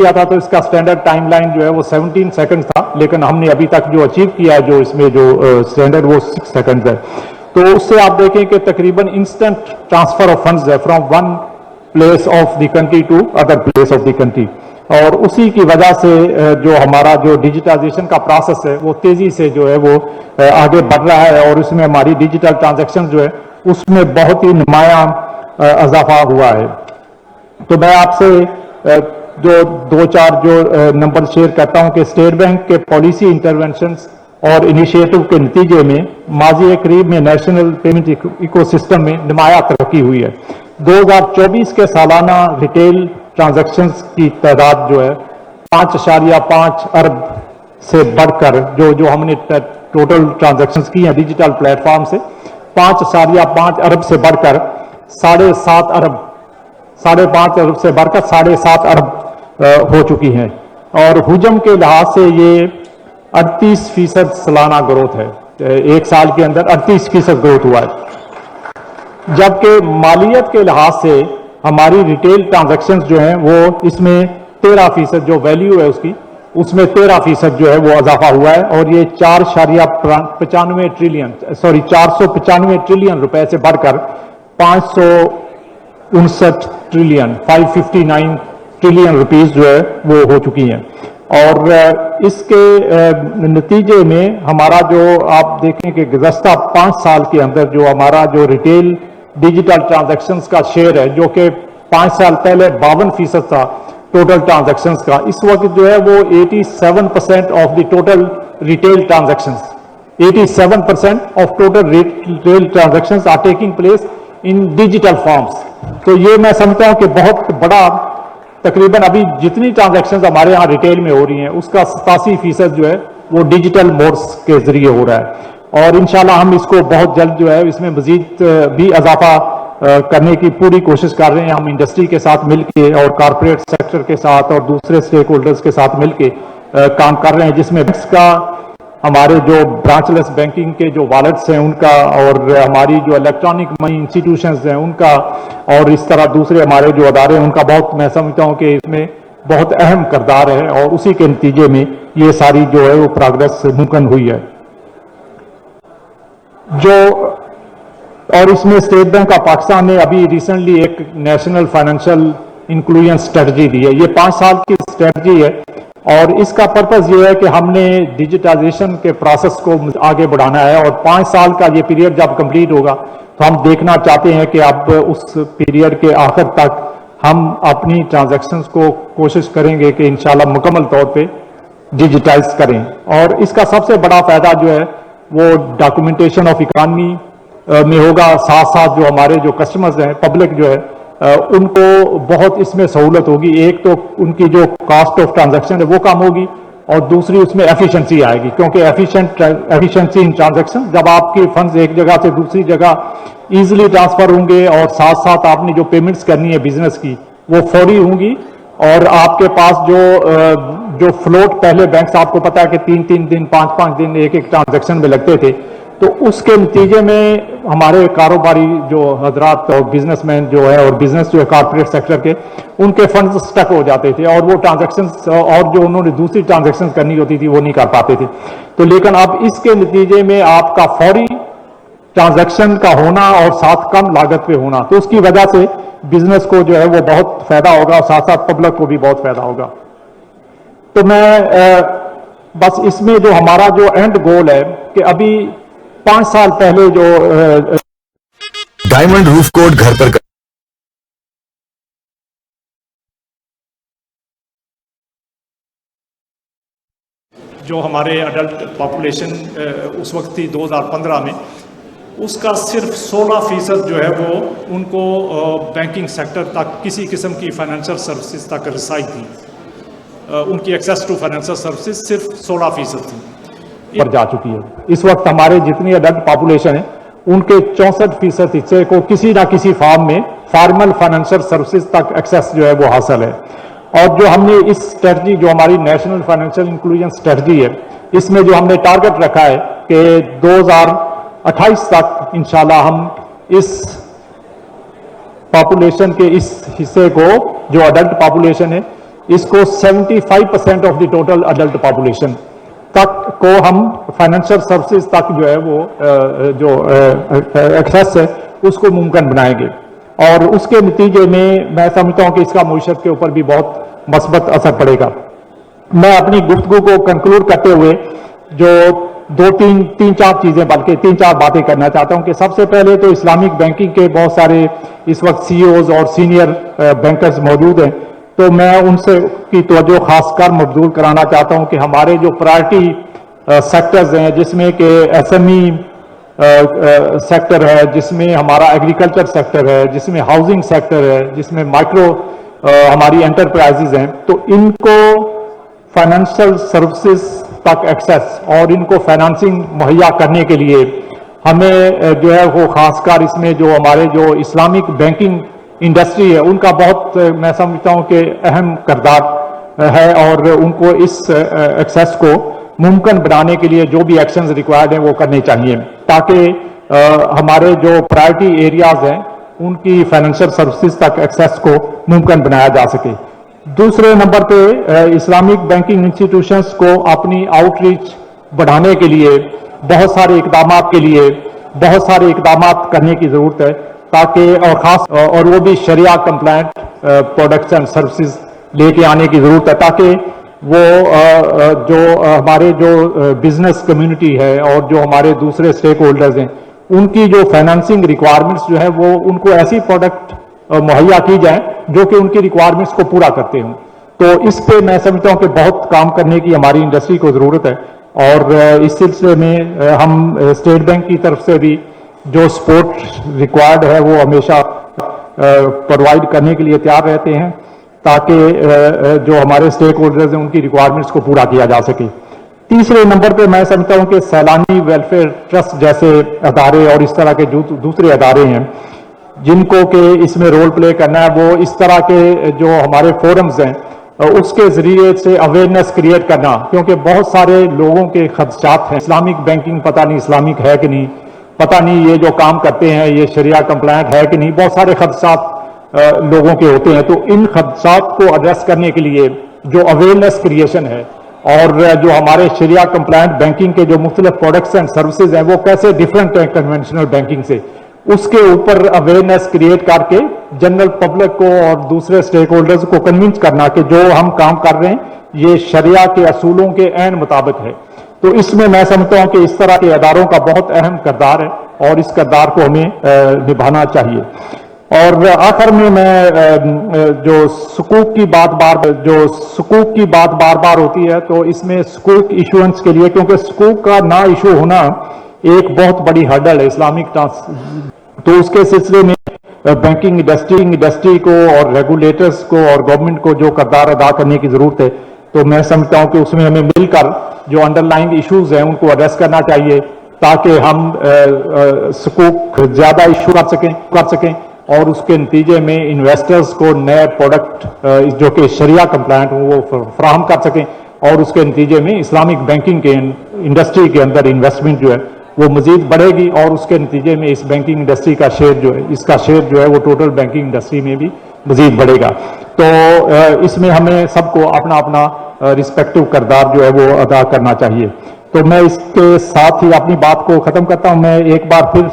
किया था तो इसका स्टैंडर्ड टाइमलाइन जो है वो 17 सेकंड था, लेकिन हमने अभी तक जो अचीव किया है जो इसमें जो स्टैंडर्ड वो 6 सेकंड है। तो उससे आप देखें कि तकरीबन इंस्टेंट ट्रांसफर ऑफ फंड्स है from one place of the country to other place of the country, और उसी की वजह से जो हमारा जो डिजिटाइजेशन का प्रोसेस है वो तेजी से जो है वो आगे बढ़ रहा है, और उसमें हमारी डिजिटल ट्रांजैक्शन जो है उसमें बहुत ही नुमायां इजाफा हुआ है। तो मैं आपसे जो दो चार जो नंबर शेयर करता हूं कि स्टेट बैंक के पॉलिसी इंटरवेंशंस और इनिशिएटिव के नतीजे में माजी करीब में नेशनल पेमेंट इकोसिस्टम में नुमाया तरक्की हुई है। 2024 के सालाना रिटेल ट्रांजैक्शंस की तादाद जो है 5.5 अरब से बढ़कर जो हमने टोटल ट्रांजैक्शंस की हैं डिजिटल प्लेटफॉर्म से 5.5 अरब से बढ़कर 7.5 अरब, 5.5 अरब से बढ़कर 7.5 अरब हो चुकी हैं, और हुजम के लिहाज से ये 38% सालाना ग्रोथ है। एक साल के अंदर 38% ग्रोथ हुआ है। जबकि मालियत के लिहाज से हमारी रिटेल ट्रांजैक्शंस जो हैं वो इसमें 13% जो वैल्यू है उसकी उसमें 13% जो है वो इजाफा हुआ है, और ये 495 ट्रिलियन रुपए से बढ़कर 559 ट्रिलियन 559 ट्रिलियन रुपीस जो है वो हो चुकी हैं। और इसके नतीजे में हमारा जो आप देखें कि गुज़श्ता 5 साल के अंदर जो हमारा जो रिटेल डिजिटल ट्रांजैक्शंस का शेयर है जो कि 5 साल पहले 52% था टोटल ट्रांजैक्शंस का, इस वक्त जो है वो 87% of the total retail transactions 87% of total retail transactions are taking place in digital forms. तो ये मैं समझता हूं कि बहुत बड़ा, तकरीबन अभी जितनी ट्रांजैक्शंस हमारे यहाँ रिटेल में हो रही हैं उसका 87% जो है वो डिजिटल मोड्स के जरिए हो रहा है, और इंशाल्लाह हम इसको बहुत जल्द जो है इसमें मजीद भी इजाफा करने की पूरी कोशिश कर रहे हैं। हम इंडस्ट्री के साथ मिलके और कॉर्पोरेट सेक्टर के साथ और दूसरे स्टेक होल्डर्स के साथ मिलके काम कर रहे हैं, जिसमें बैंक्स का, हमारे जो ब्रांचलेस बैंकिंग के जो वॉलेट्स हैं उनका, और हमारी जो इलेक्ट्रॉनिक मनी इंस्टीट्यूशंस हैं उनका, और इस तरह दूसरे हमारे जो अदारे हैं उनका बहुत, मैं समझता हूं कि इसमें बहुत अहम किरदार है, और उसी के नतीजे में ये सारी जो है वो प्रोग्रेस मुमकिन हुई है। और इसमें स्टेट बैंक ऑफ पाकिस्तान ने अभी रिसेंटली एक नेशनल फाइनेंशियल इंक्लूजन स्ट्रेटजी दी है। ये 5 साल की स्ट्रेटजी है, और इसका पर्पज ये है कि हमने डिजिटाइजेशन के प्रोसेस को आगे बढ़ाना है, और 5 साल का ये पीरियड जब कंप्लीट होगा तो हम देखना चाहते हैं कि अब उस पीरियड के आखिर तक हम अपनी ट्रांजैक्शंस को कोशिश करेंगे कि इंशाल्लाह मुकम्मल तौर पे डिजिटाइज करें। और इसका सबसे बड़ा फायदा जो है वो डॉक्यूमेंटेशन ऑफ इकॉनमी में होगा, साथ साथ जो हमारे जो कस्टमर्स हैं, पब्लिक जो है उनको बहुत इसमें सहूलत होगी। एक तो उनकी जो कॉस्ट ऑफ ट्रांजैक्शन है वो कम होगी, और दूसरी उसमें एफिशिएंसी आएगी, क्योंकि एफिशिएंसी इन ट्रांजैक्शन, जब आपके फंड्स एक जगह से दूसरी जगह इजीली ट्रांसफर होंगे, और साथ साथ आपने जो पेमेंट्स करनी है बिजनेस की वो फौरी होंगी, और आपके पास जो फ्लोट पहले बैंक्स, आपको पता है कि 3-3 दिन 5-5 दिन एक ट्रांजैक्शन में लगते थे, तो उसके नतीजे में हमारे कारोबारी जो हजरात और बिजनेसमैन जो है, और बिजनेस जो है कॉर्पोरेट सेक्टर के, उनके फंड्स स्टक हो जाते थे, और वो ट्रांजैक्शंस और जो उन्होंने दूसरी ट्रांजैक्शंस करनी होती थी वो नहीं कर पाते थे। तो लेकिन अब इसके नतीजे में आपका फौरी ट्रांजैक्शन का होना और साथ कम लागत पे होना, तो उसकी वजह से बिजनेस को जो है वो बहुत फायदा होगा, और साथ साथ पब्लिक को भी बहुत फायदा होगा। तो मैं बस इसमें जो हमारा जो एंड गोल है कि अभी 5 साल पहले जो डायमंड रूफ कोट घर पर जो हमारे अडल्ट पॉपुलेशन उस वक्त थी 2015 में, उसका सिर्फ 16% जो है वो उनको बैंकिंग सेक्टर तक किसी किस्म की फाइनेंशियल सर्विसेज तक रसाई थी। उनकी एक्सेस टू फाइनेंशियल सर्विसेज सिर्फ 16% थी पर जा चुकी है। इस वक्त हमारे जितनी अडल्ट पॉपुलेशन है उनके 64% हिस्से को किसी ना किसी फॉर्म में फॉर्मल फाइनेंशियल सर्विसेज तक एक्सेस जो है वो हासिल है। और जो हमने इस स्ट्रेटजी, जो हमारी नेशनल फाइनेंशियल इंक्लूजन स्ट्रेटजी है, इसमें जो हमने टारगेट रखा है कि 2028 तक इंशाल्लाह हम इस पॉपुलेशन के इस हिस्से को, जो अडल्ट पॉपुलेशन है, इसको 75% of the total adult population तक को हम फाइनेंशियल सर्विसेज तक जो है वो जो एक्सेस है उसको मुमकिन बनाएंगे, और उसके नतीजे में मैं समझता हूं कि इसका मईशत के ऊपर भी बहुत मस्बत असर पड़ेगा। मैं अपनी गुफ्तगू को कंक्लूड करते हुए जो तीन चार चीजें, बल्कि 3-4 बातें करना चाहता हूं कि सबसे पहले तो इस्लामिक बैंकिंग के बहुत सारे इस वक्त सीईओज और सीनियर बैंकर्स मौजूद हैं, तो मैं उनसे की तवज्जो खासकर मबजूल कराना चाहता हूं कि हमारे जो प्रायोरिटी सेक्टर्स हैं, जिसमें कि एसएमई सेक्टर है, जिसमें हमारा एग्रीकल्चर सेक्टर है, जिसमें हाउसिंग सेक्टर है, जिसमें माइक्रो हमारी एंटरप्राइजेज हैं, तो इनको फाइनेंशियल सर्विसेज तक एक्सेस और इनको फाइनेंसिंग मुहैया करने के लिए हमें जो है वो खासकर इसमें जो हमारे जो इस्लामिक बैंकिंग इंडस्ट्री है उनका बहुत मैं समझता हूं कि अहम किरदार है, और उनको इस एक्सेस को मुमकिन बनाने के लिए जो भी एक्शंस रिक्वायर्ड हैं वो करने चाहिए, ताकि हमारे जो प्रायोरिटी एरियाज हैं उनकी फाइनेंशियल सर्विसेज तक एक्सेस को मुमकिन बनाया जा सके। दूसरे नंबर पे इस्लामिक बैंकिंग इंस्टीट्यूशंस को अपनी आउटरीच बढ़ाने के लिए बहुत सारे इकदाम करने की जरूरत है, ताकि और वो भी शरिया कंप्लायंट प्रोडक्ट्स एंड सर्विसेज लेके आने की जरूरत है, ताकि वो जो हमारे जो बिजनेस कम्युनिटी है और जो हमारे दूसरे स्टेक होल्डर्स हैं उनकी जो फाइनेंसिंग रिक्वायरमेंट्स जो है वो उनको ऐसी प्रोडक्ट मुहैया की जाए जो कि उनकी रिक्वायरमेंट्स को पूरा करते हों। तो इस पे मैं समझता हूं कि बहुत काम करने की हमारी इंडस्ट्री को जरूरत है, और इस सिलसिले में हम स्टेट बैंक की तरफ से भी जो सपोर्ट रिक्वायर्ड है वो हमेशा प्रोवाइड करने के लिए तैयार रहते हैं, ताकि जो हमारे स्टेक होल्डर्स हैं उनकी रिक्वायरमेंट्स को पूरा किया जा सके। तीसरे नंबर पे मैं समझता हूं कि सैलानी वेलफेयर ट्रस्ट जैसे अदारे और इस तरह के जो दूसरे अदारे हैं जिनको कि इसमें रोल प्ले करना है, वो इस तरह के जो हमारे फोरम्स हैं उसके जरिए से अवेयरनेस क्रिएट करना, क्योंकि बहुत सारे लोगों के खदशात हैं, इस्लामिक बैंकिंग पता नहीं इस्लामिक है कि नहीं, पता नहीं ये जो काम करते हैं ये शरिया कंप्लायंट है कि नहीं, बहुत सारे खदशात लोगों के होते हैं। तो इन खदशात को एड्रेस करने के लिए जो अवेयरनेस क्रिएशन है और जो हमारे शरिया कंप्लायंट बैंकिंग के जो मुख्तलिफ प्रोडक्ट्स एंड सर्विसेज हैं वो कैसे डिफरेंट हैं कन्वेंशनल बैंकिंग से, उसके ऊपर अवेयरनेस क्रिएट करके जनरल पब्लिक को और दूसरे स्टेक होल्डर्स को कन्विंस करना कि जो हम काम कर रहे हैं ये शरिया के असूलों के ऐन मुताबिक है। तो इसमें मैं समझता हूं कि इस तरह के अदारों का बहुत अहम किरदार है और इस किरदार को हमें निभाना चाहिए। और आखिर में मैं जो सुकूक की बात बार बार होती है, तो इसमें सुकूक इशुएंस के लिए, क्योंकि सुकूक का ना इशू होना एक बहुत बड़ी हर्डल है इस्लामिक तो उसके सिलसिले में बैंकिंग इंडस्ट्री को और रेगुलेटर्स को और गवर्नमेंट को जो किरदार अदा करने की जरूरत है, तो मैं समझता हूं कि उसमें हमें मिलकर जो अंडरलाइंग इश्यूज हैं उनको एड्रेस करना चाहिए, ताकि हम सुकूक ज्यादा इशू कर सकें और उसके नतीजे में इन्वेस्टर्स को नए प्रोडक्ट जो कि शरिया कंप्लायंट वो फराहम कर सकें, और उसके नतीजे में इस्लामिक बैंकिंग के इंडस्ट्री के अंदर इन्वेस्टमेंट जो है वो मजीद बढ़ेगी, और उसके नतीजे में इस बैंकिंग इंडस्ट्री का शेयर जो है, इसका शेयर जो है वो टोटल बैंकिंग इंडस्ट्री में भी मजीद बढ़ेगा। तो इसमें हमें सबको अपना अपना रिस्पेक्टिव किरदार जो है वो अदा करना चाहिए। तो मैं इसके साथ ही अपनी बात को खत्म करता हूं। मैं एक बार फिर